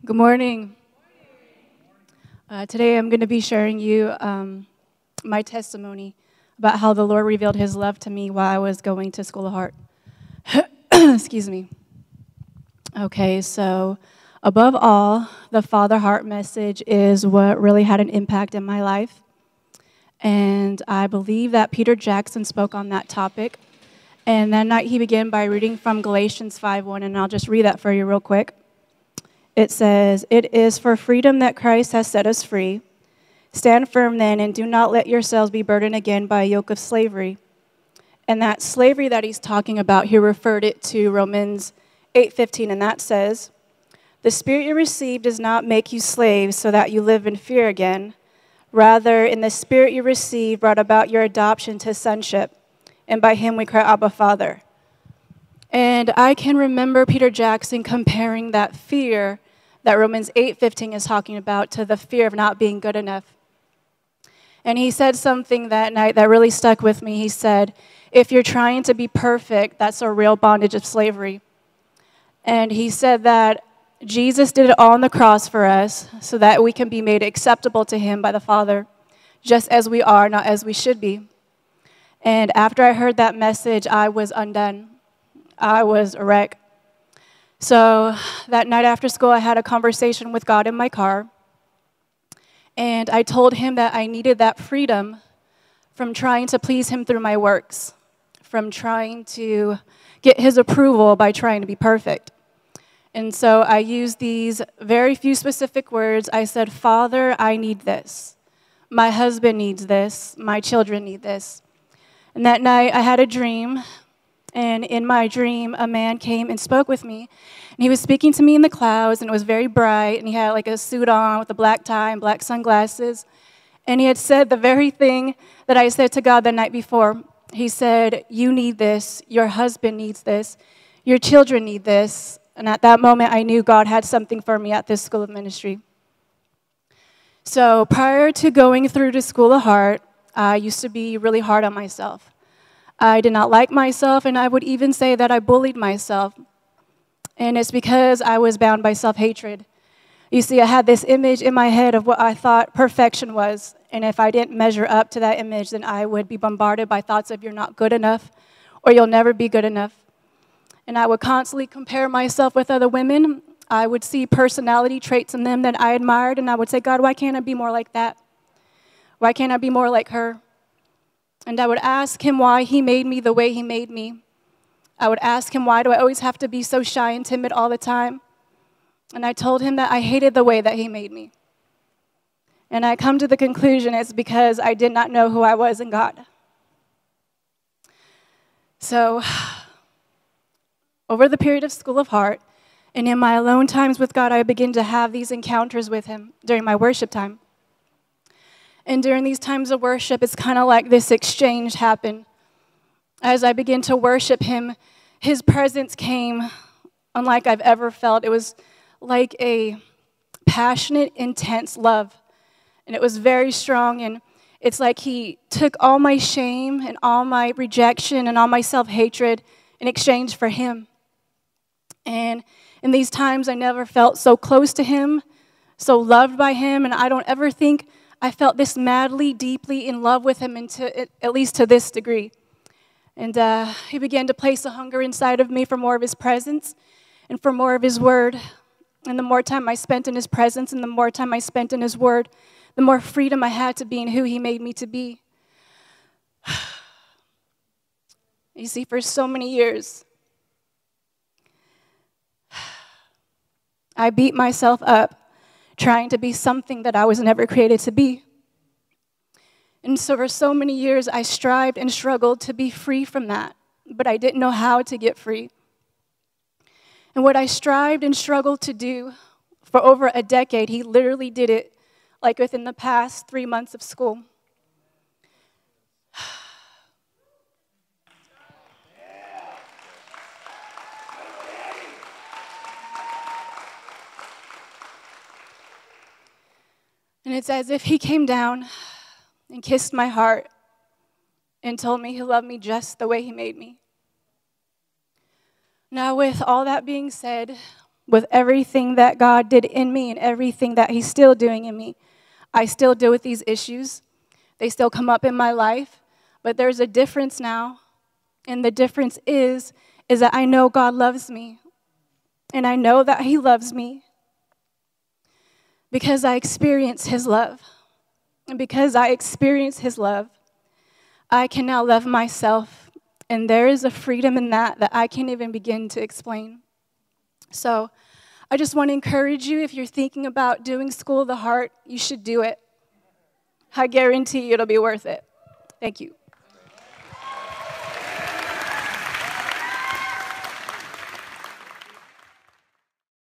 Good morning. Today I'm going to be sharing you my testimony about how the Lord revealed his love to me while I was going to School of Heart. Excuse me. Okay, so above all, the Father Heart message is what really had an impact in my life. And I believe that Peter Jackson spoke on that topic. And that night he began by reading from Galatians 5:1, and I'll just read that for you real quick. It says, "It is for freedom that Christ has set us free. Stand firm then, and do not let yourselves be burdened again by a yoke of slavery." And that slavery that he's talking about, he referred it to Romans 8:15, and that says, "The spirit you received does not make you slaves so that you live in fear again. Rather, in the spirit you received brought about your adoption to sonship, and by him we cry, Abba, Father." And I can remember Peter Jackson comparing that fear that Romans 8:15 is talking about to the fear of not being good enough. And he said something that night that really stuck with me. He said, if you're trying to be perfect, that's a real bondage of slavery. And he said that Jesus did it all on the cross for us so that we can be made acceptable to him by the Father, just as we are, not as we should be. And after I heard that message, I was undone. I was a wreck. So that night after school, I had a conversation with God in my car. And I told him that I needed that freedom from trying to please him through my works, from trying to get his approval by trying to be perfect. And so I used these very few specific words. I said, "Father, I need this. My husband needs this. My children need this." And that night, I had a dream. And in my dream, a man came and spoke with me. And he was speaking to me in the clouds, and it was very bright. And he had like a suit on with a black tie and black sunglasses. And he had said the very thing that I said to God the night before. He said, "You need this. Your husband needs this. Your children need this." And at that moment, I knew God had something for me at this school of ministry. So prior to going through the School of Heart, I used to be really hard on myself. I did not like myself, and I would even say that I bullied myself. And it's because I was bound by self-hatred. You see, I had this image in my head of what I thought perfection was. And if I didn't measure up to that image, then I would be bombarded by thoughts of you're not good enough or you'll never be good enough. And I would constantly compare myself with other women. I would see personality traits in them that I admired, and I would say, "God, why can't I be more like that? Why can't I be more like her?" And I would ask him why he made me the way he made me. I would ask him, why do I always have to be so shy and timid all the time? And I told him that I hated the way that he made me. And I come to the conclusion it's because I did not know who I was in God. So, over the period of School of Heart, and in my alone times with God, I began to have these encounters with him during my worship time. And during these times of worship, it's kind of like this exchange happened. As I began to worship him, his presence came unlike I've ever felt. It was like a passionate, intense love. And it was very strong. And it's like he took all my shame and all my rejection and all my self-hatred in exchange for him. And in these times, I never felt so close to him, so loved by him. And I don't ever think I felt this madly, deeply in love with him, at least to this degree. And he began to place a hunger inside of me for more of his presence and for more of his word. And the more time I spent in his presence and the more time I spent in his word, the more freedom I had to be in who he made me to be. You see, for so many years, I beat myself up trying to be something that I was never created to be. And so for so many years, I strived and struggled to be free from that, but I didn't know how to get free. And what I strived and struggled to do for over a decade, he literally did it like within the past 3 months of school. And it's as if he came down and kissed my heart and told me he loved me just the way he made me. Now, with all that being said, with everything that God did in me and everything that he's still doing in me. I still deal with these issues. They still come up in my life, but there's a difference now. And the difference is that I know God loves me. And I know that he loves me because I experience his love. And because I experience his love, I can now love myself. And there is a freedom in that I can't even begin to explain. So I just want to encourage you, if you're thinking about doing School of the Heart, you should do it. I guarantee you it'll be worth it. Thank you.